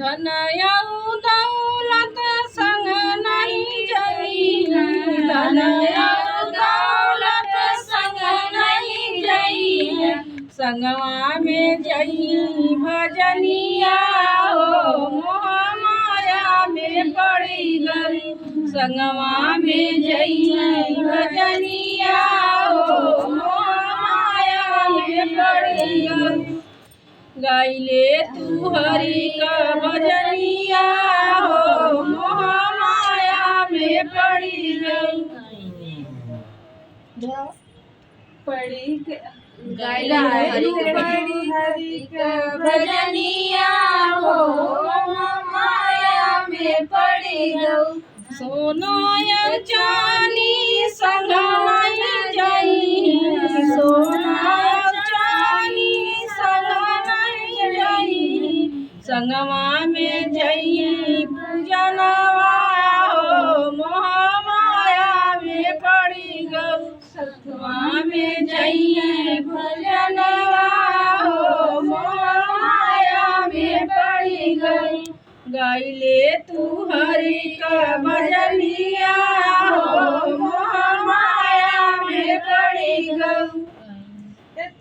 धनयऊ दौलत संग नहीं जइहा, धनयऊ दौलत संग नहीं जइहा। संगवा में जई भजनिया हो मोह माया में पड़ी गई। संगवा में जई भजनिया हो मोह माया में पड़ी गई। गाइले तू हरि का भजनिया हो मोह माया में पड़ी गई। पड़ी गाइला हरि का भजनिया हो मोह माया में पड़ी गई। सोना चानी संग नहीं जई, सोना चानी संग नहीं जई। संगवा में जई पूजनवा हो मोह माया में पड़ी गई। संगवा में जई पूजनवा हो मोह माया में पड़ी गई। गाइले तू हरि का भजनिया हो मोह माया में पड़ी गई।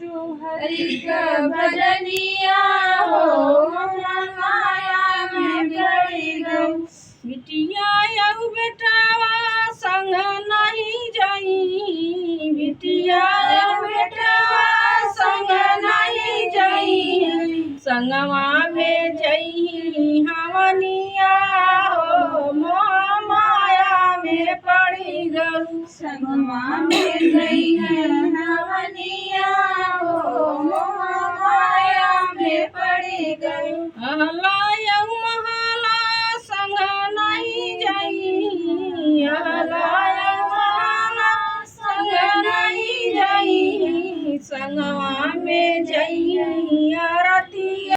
तू हरि का भजनिया हो मोह माया में पड़ी गई। बिटिया यऊ बेटावा संग नहीं जई, बिटिया यऊ बेटावा संग नहीं जई। संगवा में जई हवनिया हो मोह माया में पड़ी गई। संगवा में जई हवनिया हो मोह माया में पड़ी गई। अहला यऊ महला संग नहीं जई, अहला यऊ महला संग नहीं जई। संगवा में जई